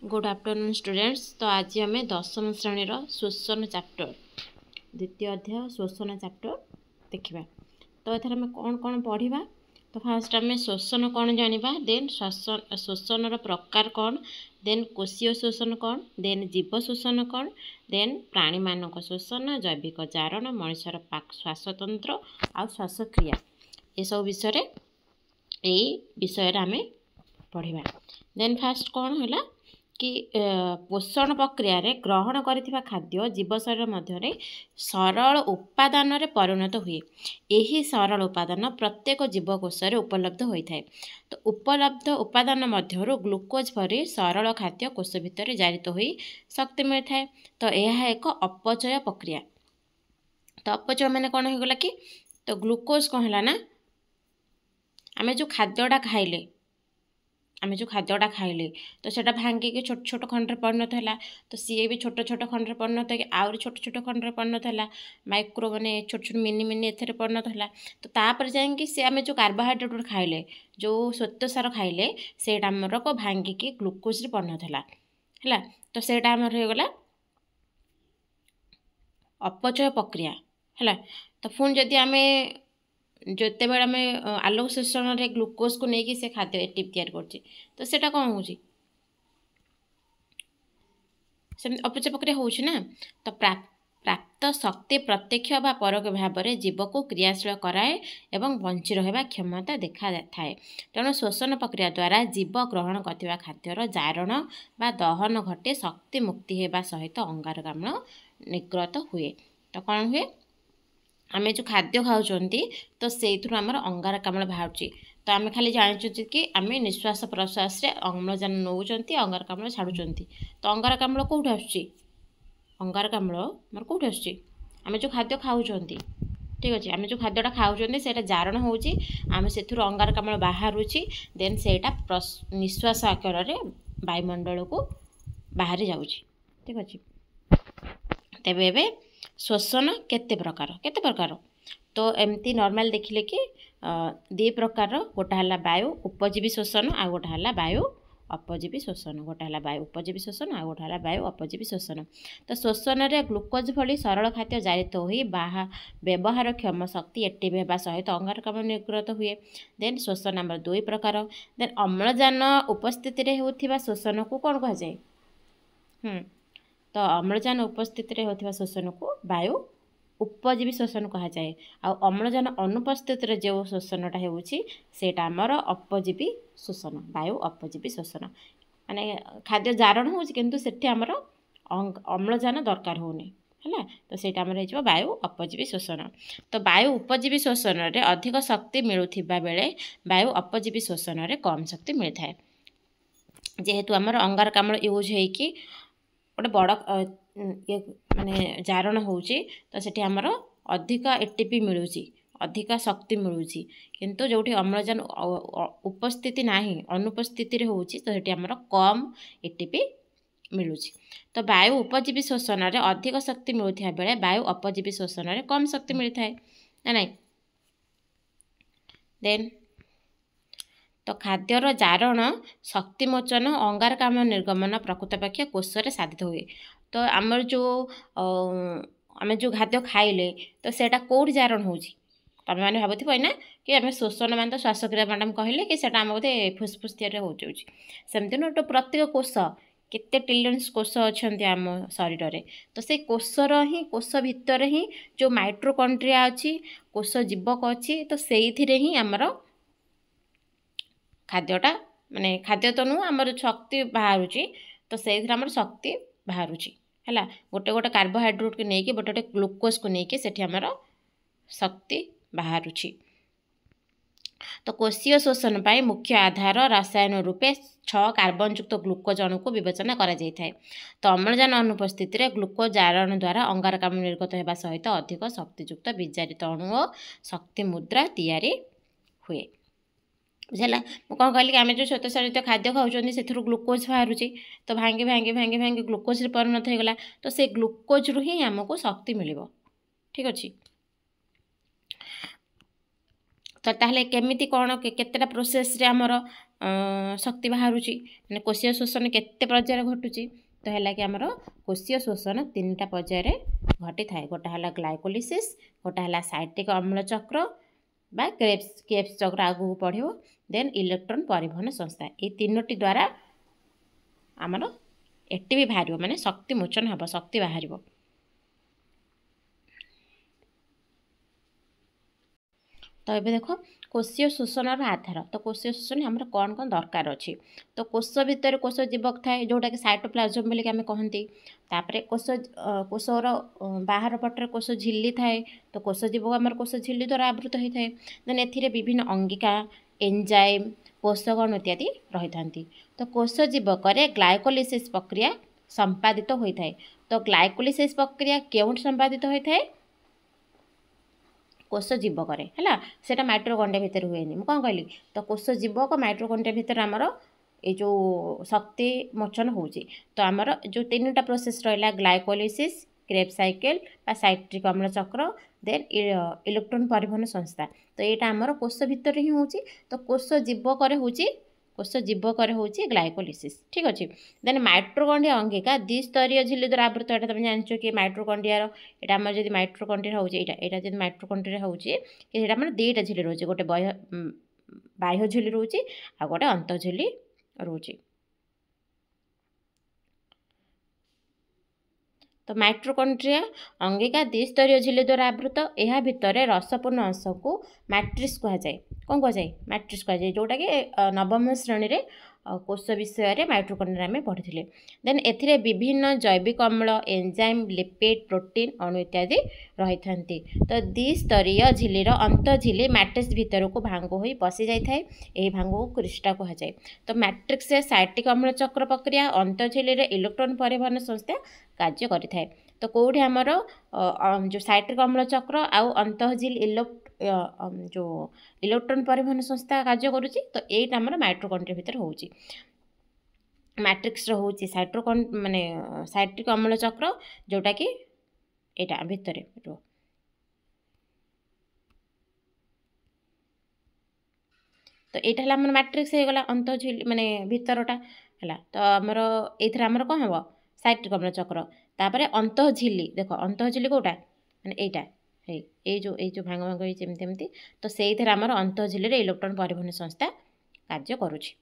Good afternoon students. तो आज आम दशम श्रेणी शोषण चैप्टर द्वितीय अध्याय शोषण चैप्टर देखा। तो एथर आम कौन कौन पढ़ा। तो फास्ट आम शोषण कौन जाना, देन शोषण प्रकार कौन, देन कोशीय शोषण कौन, देन जीव शोषण कौन, देन प्राणी मानक शोषण, जैविक जारण, मनुष्यर श्वासतंत्र आ श्वासक्रिया, ये सब विषय आम पढ़ा। देन फास्ट कौन है कि पोषण प्रक्रिया रे ग्रहण करिथिबा खाद्य जीव शरीर मध्य सरल उपादान रे परिणत हुए। यही सरल उपादान प्रत्येक जीवकोश उपलब्ध होता है। तो उपलब्ध उपादान मध्य ग्लूकोज भरी सरल खाद्य कोष भितर जारित हो शक्ति मिलता है। तो यह एक अपचय प्रक्रिया। तो अपचय माने कौन हो गला कि तो ग्लूकोज कौन है ना, आमे जो खाद्यटा खाइले तो सेटा भांगिकी छोट छोट खंड परिणत है। तो सी भी छोट छोट खंड परिणत हो आउरी छोट छोट खंड परिणत है, माइक्रो माने छोट छोट मिनी मिनी एथरे परिणत है। तो तापर जाएंगे सी आम जो कार्बोहाइड्रेट खाइले, जो श्वेतसार खाइले, से आमर को भांगिकी ग्लूकोज रे परिणत है। तो सेटा आमर हो गला अपचय प्रक्रिया है। तो पुणी जदि आम जिते बड़े आम आलोक शोषण रे ग्लूकोज को लेकिन से खाद्य एटिव तैयार करछे, तो सेटा कौन हो अपचय प्रक्रिया होछि ना। तो प्राप्त शक्ति प्रत्यक्ष बा परोक्ष भाव में जीव को क्रियाशील कराए एवं बंची रहा क्षमता देखा थाए। तेणु शोषण प्रक्रिया द्वारा जीव ग्रहण करथिबा खाद्यर जारण बा दहन घटे, शक्ति मुक्ति होगा सहित अंगारकाम्ल निर्गत हुए। तो कौन हुए, आम जो खाद्य खाऊँच तो से आमर अंगारकाम्ल बाहर। तो आम खाली जानी कि आम निश्वास प्रश्वास अम्लजान नौकरी, अंगारकाम्ल छाड़ुं। तो अंगारकाम्ल कौट आसुची, अंगारकाम्ल मोर कौट आसुची आम जो खाद्य खाऊँच, ठीक अच्छे। आम जो खाद्यटा खाऊँ से जारण होची, आम से अंगारकाम्ल बाहर, देन से निश्वास आकार वायुमंडल को बाहर जाऊँगी, ठीक अच्छे। तेबे एबे शोषण केते प्रकार तो एमती नॉर्मल देखिले कि दी प्रकार, गोटा है वायु उपजीवी शोषण आ गोटा है वायु अपजीवी शोषण, गोटा है वायु उपजीवी शोषण आ गोटा है वायु अपजीवी शोषण। तो शोषण रे ग्लूकोज भली सरल खाद्य जारित हो व्यवहार क्षम शक्ति एटिव होगा सहित अंगारकाम्ल निर्गत हुए। देन शोषण नंबर 2 प्रकार। देन अम्लजान उपस्थिति होता शोषण को कौन कह जाए, तो अम्लजान उपस्थिति होता शोषण को वायु उपजीवी शोषण कह जाए। आ अम्लजान अनुपस्थित जो शोषणटा होटा आमर अपजीवी शोषण, वायु अपजीवी शोषण। माने खाद्य जारण हो किंतु सेठी आमर अम्लजान दरकार होनी है, तो सेटा आमर हो वायु अपजीवी शोषण। तो वायु उपजीवी शोषण रे अधिक शक्ति मिलुथिबा बेले वायु अपजीवी शोषण रे कम शक्ति मिलता है। जेहेतु आमर अंगारकाम्ल यूज होइकी गोटे बड़ ये माने जारण होची, तो सेठी आमर अधिक एटीपी मिलूची, अधिक शक्ति मिलूची। किंतु जोठी अम्लजान उपस्थिति नाही अनुपस्थिति रे होची, तो सेठी आमर कम एटीपी मिलूची। तो वायु उपजीवी शोषण रे अधिक शक्ति मिलुथिया बेले वायु अपजीवी शोषण रे कम शक्ति मिलता है ना नहीं। देन तो खाद्यर जारण शक्तिमोचन अंगारकाम्ल निर्गमन प्रकृतपक्ष कोष रे साधित हुए। तो आमर जो आम जो खाद्य खाइले तो सेटा कौट जारण होची, तुम मैंने भावुव ना कि आम शोषण मान तो श्वासक्रिया मैडम कहले कि सेटा आम बोधे फुसफुस हो जाऊँगी। सेमती नुह, तो प्रत्येक कोष केते ट्रिलियंस कोष अच्छा आम शरीर रे, तो से कोषर ही कोष भितर ही जो माइट्रोकॉन्ड्रिया अच्छी कोष जीवक अच्छी, तो से ही आमर खाद्यटा माने खाद्य तो नुह आमर शक्ति बाहर, तो से आमर शक्ति बाहर है। गोटे गोटे कार्बोहाइड्रेट को लेकिन गोटे गोटे ग्लूकोज को लेकिन सेठी आमर शक्ति बाहर। तो कोशीय शोषण पाई मुख्य आधार रसायन रूपे 6 कार्बन युक्त ग्लूकोज अणु को विवेचना करा जाय थाए। तो अम्लजान अनुपस्थित रे ग्लूकोज जारण द्वारा अंगारकाम्ल निर्गत होगा सहित अधिक शक्तियुक्त विजारित अणु और शक्ति मुद्रा तैयारी हुए। बुझला मुझे कौन कहली कि आम जो श्वेतसारित खाद्य खाऊँ से ग्लूकोज बाहर, तो भांगी भांगी भांगी भांगी ग्लूकोज रे परिणत होगा, तो से ग्लूकोज रु ही आमको शक्ति मिल, ठीक अच्छे। तो ताहले केमिति कोण केतेटा प्रोसेस रे हमर शक्ति बाहरुची माने कोशीय शोषण केते पर्यायर घटुची तो है कि हमर कोशीय शोषण 3टा पर्यायर घटी थाए गोटा हला ग्लाइकोलिसिस गोटा हला साइट्रिक अम्ल चक्र बा क्रेब्स चक्र आगु पढ़िबो देन इलेक्ट्रॉन परिवहन संस्था ए तीनोटी द्वारा हमर एटीपी बाहरिबो माने शक्ति मोचन हबो शक्ति बाहरिबो। तो ये देख कोशीय शोषण आधार तो कोशीय शोषण आम कौन कौन दरकार अच्छी तो कोष भितर कोष जीवक थाए जोटा कि साइटोप्लाज्म बोलिक आम कहती तापर कोषर बाहर पटर कोष झिल्ली थाए तो कोष जीवक आम कोष झिल्ली द्वारा आवृत होता है देन ए विभिन्न अंगिका एंजाइम पोषकण इत्यादि रही था तो कोष जीवक ग्लाइकोलिसिस प्रक्रिया संपादित होता है तो ग्लाइकोलिसिस प्रक्रिया केउठ संपादित होता है कोष जीवक है माइट्रोकंड्रिया भितर हुए कौन कहली तो कोष जीवक माइट्रोकंड्रिया भितर आमर ये जो शक्ति मोचन हो तो आमर जो 3टा प्रोसेस रहा ग्लाइकोलिसिस क्रेब साइकेल साइट्रिक अम्ल चक्र देन इलेक्ट्रॉन परिवहन संस्था तो यहाँ आमर कोष भितर ही हो तो कोष जीवक कोष जीवक ग्लाइकोलिसिस ठीक अच्छे देन माइट्रोकंड्रिया अंगिका द्विस्तरीय झिल्ली द्वारा आवृत है तुम जानच कि माइट्रोकंड्रिया यहाँ आम जब माइट्रोकंड्रिया होता जब माइट्रोकंड्रिया होता आम 2टा झिल्ली रोचे गोटे बाह्य झिल्ली रोचे आ गोटे अंत झिल्ली रोचे तो माइट्रोकंड्रिया अंगिका द्विस्तरीय झिल्ली द्वारा आवृत यह भितर रसपूर्ण अंश को मैट्रिक्स कह जाए कौन कह जाए मैट्रिक्स कह जाए जोटा कि नवम श्रेणी रे कोष विषय माइट्रोकंड्रिया में पढ़ी देन ए विभिन्न जैविक अम्ल एंजाइम लिपिड प्रोटीन अणु इत्यादि रही था तो द्विस्तरीय झिल्लीर अंत झिल्ली मैट्रिक्स भितर को भांग हो पशि जाए यही भांग को क्रिस्टा कह जाए तो मैट्रिक्स साइट्रिक अम्ल चक्र प्रक्रिया अंत झिल्ली इलेक्ट्रॉन परिवहन संस्था कार्य करें तो कौटी आमर जो साइट्रिक अम्ल चक्र आउ अंत झिल्ली जो इलेक्ट्रॉन परिवहन संस्था कार्य करुच्ची तो यहीटा आमर माइट्रोकंड्रिया भितर हो मैट्रिक्स हूँ साइट्रोकन माने साइट्रिक अम्ल चक्र जोटा कि यहाँ भितर तो यहाँ आम मैट्रिक्स हो गला अंत झिल्ली माने भितरटा है तो आमर ये कौन हम साइट्रिक अम्ल चक्र तापर अंत झिल्ली देख अंत झिल्ली कौटा माने यहाँ जो भांग भांग होमती तो से आमर अंत झिल्ली इलेक्ट्रॉन परिवहन संस्था कार्य करुच्ची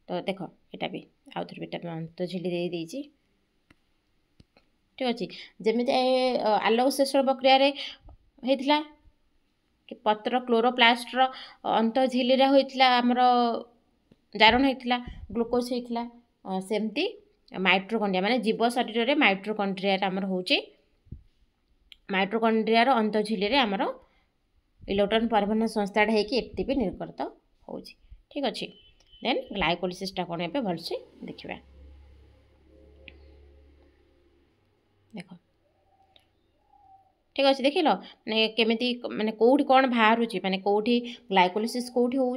तो देख यहाँ भी आउ थे भी अंत झिल्ली दे देती ठीक अच्छे जमी आलोक संश्लेषण प्रक्रिया होता कि पत्र क्लोरोप्लास्टर अंत झिल्ली होता आमर जारण होता ग्लूकोज होता सेमती माइट्रोकंड्रिया माने जीव शरीर में माइट्रोकंड्रिया आमर हो माइट्रोकंड्रिया अंत झिल्ली आमर इलेक्ट्रॉन परिवहन संस्थाटा होगी एटीपी निर्गत हो ठीक अच्छे देन ग्लाइकोलिसिसटा कौन ए भलसे देखा देख ठीक अच्छे देख मैंने केमी माने कौटी कौन बाहर माने कौटी ग्लाइकोलिसिस कौटी हो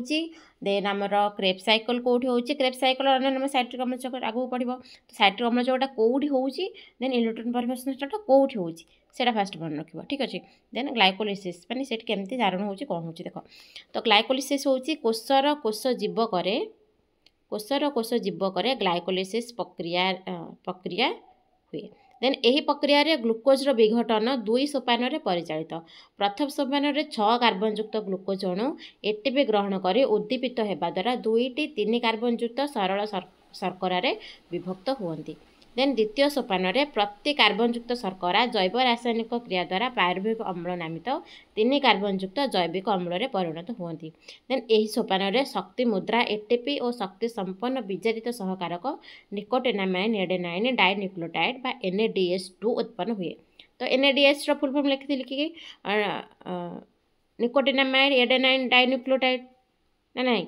देन आमर क्रेब साइकल कौटी हो क्रेब साइकल अन्य साइट्रिक अम्ल चक्र आगू पड़ो तो साइट्रिक अम्ल चक्र कौटी हो देन इलेक्ट्रॉन परिवहन संस्थाटा कौटी हो फास्ट मन रख ठीक अच्छे देन ग्लाइकोलिसिस माने सेट केमती धारण हो कौन हो देख तो ग्लाइकोलिसिस हूँ कोषर कोष जीवक ग्लाइकोलिसिस प्रक्रिया हुए देन यही प्रक्रिया रे ग्लूकोज विघटन 2 सोपान परिचालित प्रथम सोपान 6 कार्बनयुक्त ग्लूकोज अणु एटीपी ग्रहण कर उद्दीपित होगा द्वारा 2-3 कार्बनयुक्त सरल शर्करा विभक्त हुअन्ति देन द्वितीय सोपान प्रति कार्बनयुक्त शर्करा जैव रासायनिक क्रिया द्वारा पायरुविक अम्ल नामित 3 कार्बनयुक्त जैविक अम्ल परिणत हुअन्ति देन यही सोपान शक्ति मुद्रा एटीपी और शक्ति संपन्न विजारित सहकारक निकोटिनामाइन एडेनाइन डाइन्यूक्लियोटाइड बा NADH2 उत्पन्न हुए तो NADH फुल फॉर्म लिखी कि निकोटिनामाइन एडेनाइन डाइन्यूक्लियोटाइड ना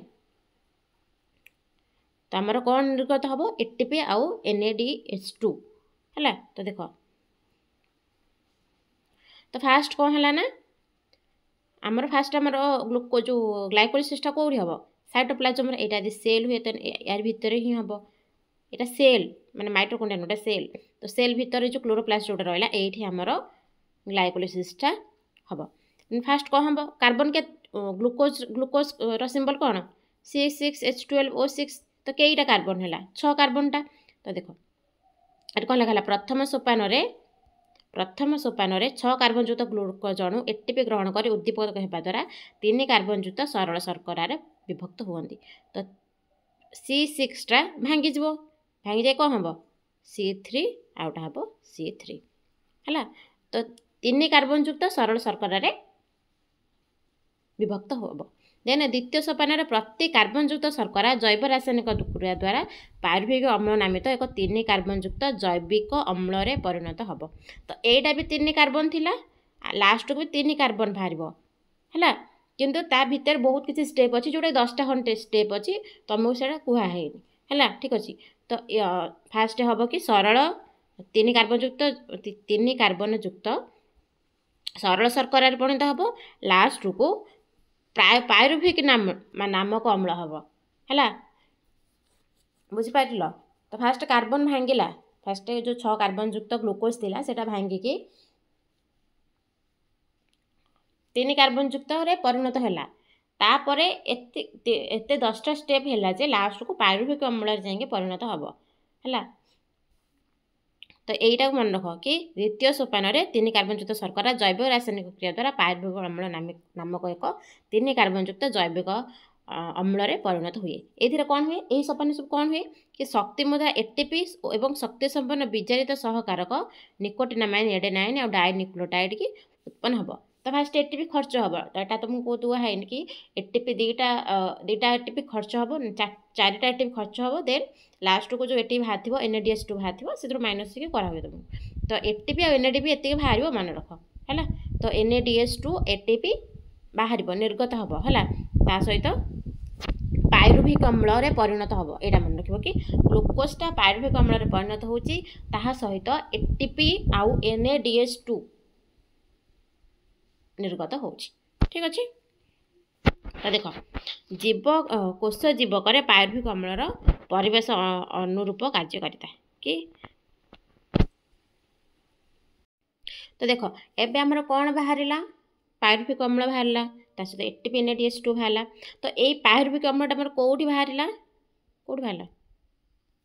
तो आमर कौन निर्गत हम एटीपी आउ NADH2 है तो देख तो फास्ट कौन है ना आमर फास्ट आमर ग्लूकोज जो ग्लाइकोलिसिसटा कौटी हम साइटोप्लाज्म यहाँ सेल हुए तो यार भितर ही हम यहाँ सेल माने माइट्रोकंड्रिया गोटे सेल तो सेल भितर जो क्लोरोप्लास्ट जोटा रहा ये आमर ग्लाइकोलिसिसटा हम फास्ट कौन हम कार्बन के ग्लूकोज सिंबल कौन C6H12O6 तो कईटा कार्बन है 6 कार्बनटा तो देख ये कौन लिखा प्रथम सोपान 6 कार्बनयुक्त ग्लूकोज अणु एटीपी ग्रहण कर उद्दीपक होगा द्वारा 3 कार्बनयुक्त सरल शर्करार विभक्त हुए तो C6टा भांगी जाए कौन हम C3 आउटा हम C3 है तो 3 कार्बनयुक्त सरल शर्करार विभक्त हम देन द्वितीय सोपान प्रति कार्बनयुक्त शर्करा जैव रासायनिक क्रिया द्वारा पारुभिक अम्ल नामित एक 3 कार्बनयुक्त जैविक अम्ल परिणत हम तो यहीटा भी 3 कार्बन थिला लास्ट को भी 3 कार्बन बाहर है किंतु ता भीतर बहुत किसी स्टेप अच्छी जोटा 10टा खंडे स्टेप अच्छी तुमको से कहुए है ठीक अच्छे तो फास्ट हम कि सरल 3 कार्बन युक्त सरल शर्करार परिणत हम लास्ट को पायरुभिक नामक अम्ल हम है बुझीपार तो फास्ट कार्बन भांगिला फास्ट जो 6 कार्बन युक्त ग्लूकोज थिला सेटा भांगिकी 3 कार्बन युक्त रे परिणत हैला तापरे एते 10टा स्टेप हैला जे लास्ट को पायरुभिक अम्ल जाएंगे परिणत हम है तो यहीटा मन रख कि द्वितीय सोपान 3 कार्बनयुक्त शर्करा जैव रासायनिक क्रिया द्वारा पायरुभिक अम्ल नामक एक 3 कार्बनयुक्त जैविक अम्ल परिणत हुए ये कौन हुए यही सोपान सब कौन हुए कि शक्तिमुदा एटीपी और शक्ति संपन्न विजारित सहकारक निकोटिनामाइन एडेनाइन और डाइन्यूक्लियोटाइड की उत्पन्न हम तो फास्ट एटीपी खर्च हम तो यहाँ तुमको कहुए कि एटीपी दुईटा एटीपी खर्च हम 4टा एटीपी खर्च हम देन लास्ट को जो एटीपी बाहर NADH2 बाहर से माइनस कराए तुमको तो एटीपी और NADP एति बाहर मन रख है तो NADH2 एटीपी बाहर निर्गत हम है सहित पायरुभिक अम्ल परिणत हम यहाँ मन रख कि ग्लूकोजटा पायरुभिक अम्ल परिणत होची सहित एटीपी आउ NADH2 निर्गत होची ठीक अच्छे तो देख जीव कोष जीवक पायरुभिक अम्लर परिवेश अनुरूप कार्यकारिता कि तो देख एबे हमर कौन बाहर पायरुभिक अम्ल बाहर सहित एटीपी NADH2 बाहर तो यही पायरुभिक अम्लटा आम कौटी बाहर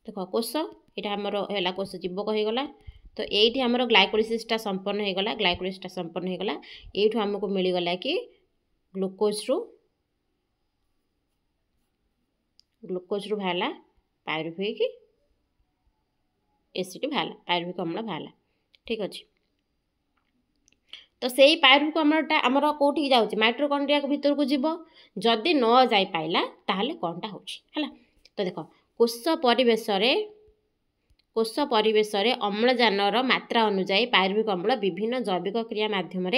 देख कोष यहाँ आमर है कोष जीवक होगला तो ये आमर ग्लाइकोलिसिसटा संपन्न होगला ग्लाइकोलिसिसटा संपन्न होगला ये आमको मिलगला कि ग्लूकोज रू बाहर पायरुभिक एसिड बाहर पायरुभिक अम्ल बाहर ठीक अच्छे तो सही पायरुभिक अम्लटा आमर कौटी जाऊँगी माइटोकॉन्ड्रिया भीतर को जीव जदि न जाई पाइला ताहले कौनटा होछि तो देख कोष परिवेश अम्लजानर मात्रा अनुजाई पायरुभिक अम्ल विभिन्न जैविक क्रिया माध्यम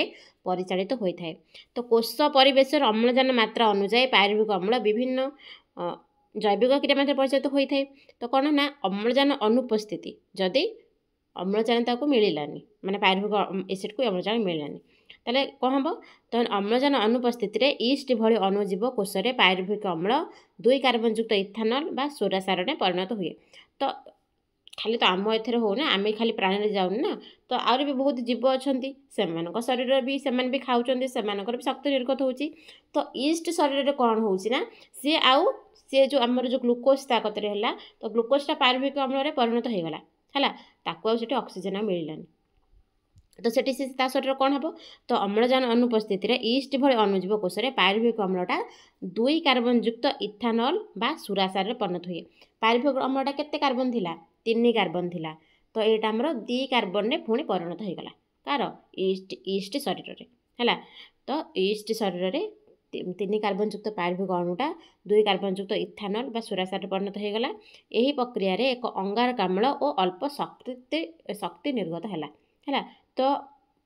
परिचालित होता है तो कोष परिवेश अम्लजान मात्रा अनुजाई पायरुभिक अम्ल विभिन्न जैविक क्रिया माध्यम परिचालित होता है तो कौन ना अम्लजान अनुपस्थिति जदि अम्लजान ताको मिलानी माने पायरुभिक एसिड को अम्लजान मिलानी ताले कौन हम तो अम्लजान अनुपस्थित ईस्ट भली अणुजीव कोष में पायरुभिक अम्ल 2 कार्बनयुक्त इथानल बा सोरा सार परिणत हुए तो खाली तो आम एथर हो ना आम खाली प्राणी जाऊन ना तो आहुरी भी बहुत जीव अच्छा से शरीर भी से खाऊँ से भी शक्ति निर्गत होची तो ईस्ट शरीर कौन हो सी आउ सी जो आमर जो ग्लूकोज ताकत है तो ग्लूकोजटा पायरुभिक अम्ल परिणत होगला है ताकू आठ ऑक्सीजन मिलानी तो सेठी से शरीर कौन हम तो अम्लजान अनुपस्थित ईस्ट भली अणुजीव कोष में पायरुभिक अम्लटा 2 कार्बनयुक्त इथानल बा सुरासार परिणत हुए पायरुभिक अम्लटा केते कार्बन थिला 3 कार्बन थिला तो यहाँ आमर 2 कार्बन में पुणी परिणत होगला कार ईस्ट शरीर है तो ईस्ट शरीर 3 कार्बनयुक्त पायरुभिक अणुटा 2 कार्बनयुक्त इथानल बा सुरासार परिणत होगला यही प्रक्रिया एक अंगारकाम्ल और अल्प शक्ति निर्गत है तो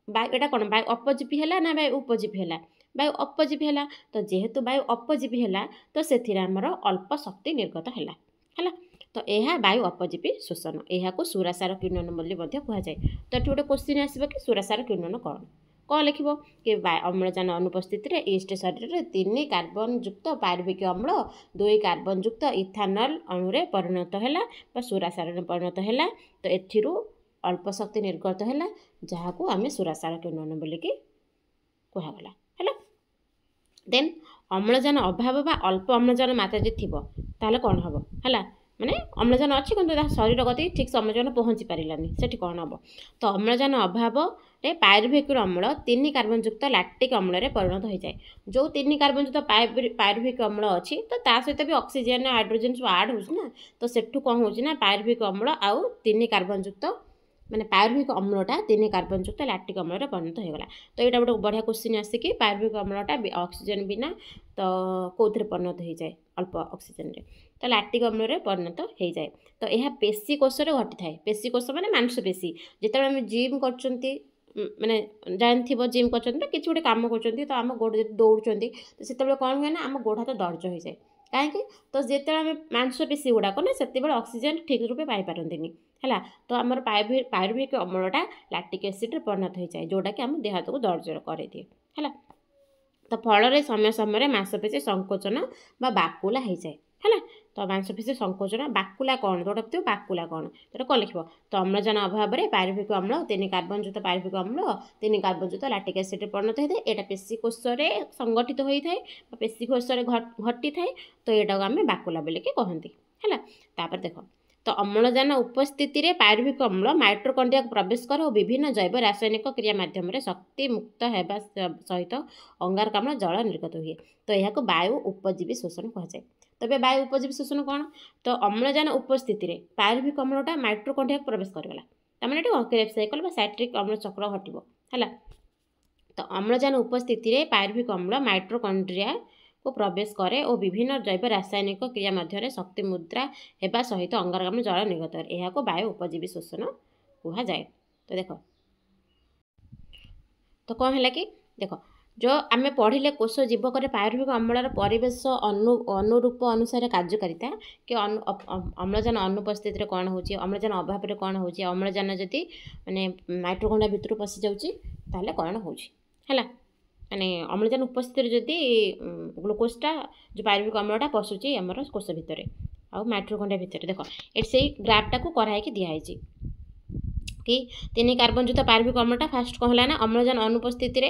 वायुटा कौन वायु अपजीवी है ना वायु उपजीवी है वायु अपजीवी है तो जेहेतु वायु अपजीवी है तो से अल्प शक्ति निर्गत है तो यह वायु अपजीवी शोषण यह सुरासार किण्वन बोली कहुए तो ये गोटे क्वेश्चन आसो कि सुरासार किण्वन कौन लिख कि अम्लजान अनुपस्थित ईस्ट शरीर 3 कार्बनयुक्त पायरुभिक अम्ल 2 कार्बनयुक्त इथानल अणुरे परिणत है सुरासार परिणत है तो एथिरू अल्प शक्ति निर्गत है जहाँ को आम सुरासार किण्वन बोलिकी कहगला देन अम्लजान अभाव बा अल्प अम्लजान मात्रा जो थी ताहले कौन हम है माने अम्लजान अच्छी किंतु शरीर गति ठीक से अम्लजान पहुँची पारानी से कौन हम तो अम्लजान अभाव रे पायरुभिक अम्ल 3 कार्बन युक्त लैक्टिक अम्ल परिणत हो जाए जो 3 कार्बन युक्त पायरुभिक अम्ल अच्छी तो ता सहित भी ऑक्सीजन हाइड्रोजन सब आड हो तो सेठू कौन हो पायरुभिक अम्ल आउ 3 कार्बन युक्त माने पायरुभिक अम्लटा 3 कार्बन युक्त लैक्टिक अम्ल परिणत होगला तो यहाँ गोटे बढ़िया क्वेश्चन आसिक पायरुभिक अम्लटा ऑक्सीजन बिना तो कौन परिणत हो जाए अल्प ऑक्सीजन रे तो लैक्टिक अम्ल परिणत हो जाए तो यह पेशी कोष घटी थाए पेशी कोष माने मांसपेशी जिते आम जिम कर माने जानथि जिम कर किसी गोटे कम कर तो आम गोड़ दौड़ तो से कौन हुए ना आम गोड़ हाथ दर्ज हो जाए कहीं तो जिते आम मांसपेशी गुड़ाक ना से ऑक्सीजन ठीक रूपे पाइपारती है तो आम पायरुभिक अम्लटा लैक्टिक एसिड परिणत हो जाए जोटा कि आम देह हाथ को दर्ज कर दिए है तो फल समय समय मांसपेशी संकोचन बाकुला हो जाए है तो मांसपेशी संकोचन बाकुला कौन जोटा तो बाकुला कौन तो कौन लिख तो अम्लजान अभाव में पायरुभिक अम्ल 3 कार्बन युक्त पायरुभिक अम्ल 3 कार्बन युक्त लैक्टिक एसिड परिणत होता है यहाँ पेशी कोष संगठित होता है पेशी कोष घटी थाए तो यहाँ आम बाकुला बोलिक कहती है देख तो अम्लजान उपस्थिति रे पायरुभिक अम्ल माइटोकॉन्ड्रिया प्रवेश कर और विभिन्न जैव रासायनिक क्रिया माध्यम शक्ति मुक्त होगा सहित अंगारकाम्ल जल निर्गत हुए तो यह वायु उपजीवी शोषण कहुए तबे वायु उपजीवी शोषण कौन तो अम्लजान उपस्थिति रे पायरुभिक अम्लटा माइटोकॉन्ड्रिया प्रवेश करगला तमाने क्रेब्स साइकिल साइट्रिक अम्ल चक्र घटो है तो अम्लजान उपस्थिति रे पायरुभिक अम्ल माइटोकॉन्ड्रिया को प्रवेश करे और विभिन्न जैव रासायनिक क्रिया मध्य शक्ति मुद्रा होगा सहित अंगारकाम्ल जल निर्गत यह वायु उपजीवी शोषण कह जाए तो देख तो कौन है कि देख जो आम पढ़िले कोष जीवक पायरुभिक अम्लर परिवेश अनुरूप अनुसार कार्यकारिता कि अम्लजान अनुपस्थित कौन हो अम्लजान अभाव में कौन हो अम्लजान जदि माने माइटोकॉन्ड्रिया भितर पशि जाऊँगी कौन हो माने अम्लजान उपस्थित जदि ग्लूकोजटा जो पायरुभिक अम्लटा पशुची आमर कोष भितर आउ माइटोकॉन्ड्रिया भितर देख ये से ग्राफटा को कराई दिखाई कि 3 कार्बन युक्त पायरुभिक अम्लटा फास्ट कौन है ना अम्लजान अनुपस्थित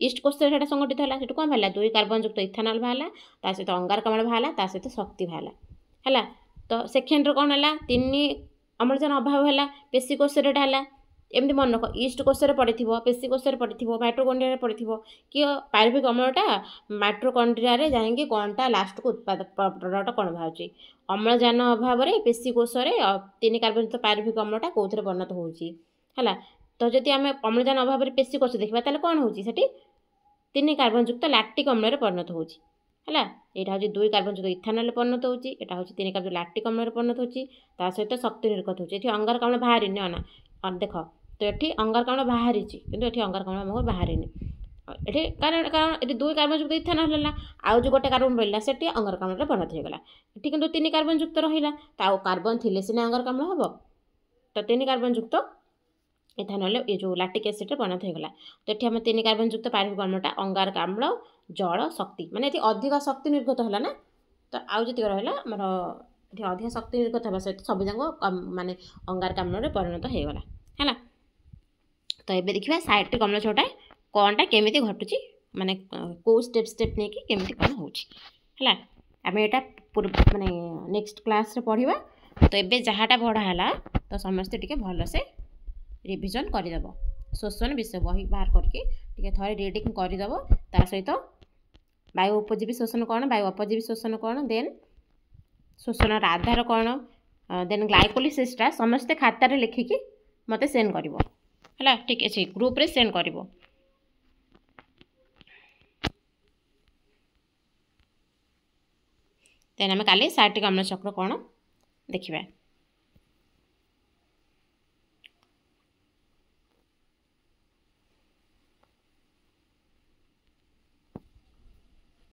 ईस्ट कोष से संगठित है से कौन बाहर 2 कार्बन युक्त इथानल बाहर ता सहित अंगारकाम्ल बाहर सहित शक्ति बाहर है तो सेकेंड कौन है 3 अम्लजान अभाव है पेशी कोष है एमती मन रख ईस्ट कोष पड़ी पेशी कोष पड़ी माइटोकॉन्ड्रिया पड़ी कि पायरुभिक अम्लटा माइटोकॉन्ड्रिया जाएंगे कौनटा लास्ट को उत्पाद प्रोडक्ट कौन बाहर अम्लजान अभाव में पेशी कोष 3 कार्बन युक्त पायरुभिक अम्लटा कौन परिणत होगा तो जदि आम अम्लजान अभाव में पेशी कोष देखा ताले कौन हो 3 कार्बन युक्त लैक्टिक अम्ल परिणत होगा यहाँ हूँ 2 कार्बन युक्त इथानल परिणत होगी यहाँ हूँ 3 कार्बन लैक्टिक अम्ल परिणत होता सहित शक्ति निर्गत होती अंगारकाम्ल बाहर ना देख तो ये अंगारकाम्ल बाहरी किंतु ये अंगारकाम्ल आमको बाहर ये कारण ये 2 कार्बन युक्त इथानल है आउ जो गोटे कार्बन रहा से अंगारकाम्ल परिणत होगा ये किंतु 3 कार्बन युक्त रहा तो कार्बन थी सीना अंगारकाम्ल हम तो 3 कार्बन युक्त इथानल ये जो लैक्टिक एसिड परिणत होगा तो ये आम 3 कार्बन युक्त पायरुभिक अम्लटा अंगारकाम्ल जल शक्ति माने ये अधिक शक्ति निर्गत है ना तो आउ जी रहा आमर ये अधिक शक्ति निर्गत होगा सहित सब जाक माने अंगारकाम्ल परिणत होगा है तो ये देखिए साइट्रिक अम्ल छोटा कौनटा केमी घटुची माने को स्टेप नहीं कि केमी कौन होगा आम यहाँ माने नेक्स्ट क्लास रे पढ़ा तो ये जहाँटा पढ़ाला तो समस्ते टिके भल से रिविजन करदेव शोषण विषय बही बाहर करके थे रिडिंग करदेव ता सहित वायु उपजीवी शोषण कौन वायु अपजीवी शोषण कौन देन शोषण आधार कौन देन ग्लाइकोलिसिसटा समस्ते खातार लिखिकी मत सेंड कर ठीक अच्छे ग्रुप रे सेंड कर देन आम काली साइट्रिक अम्ल चक्र कौन देखिबा।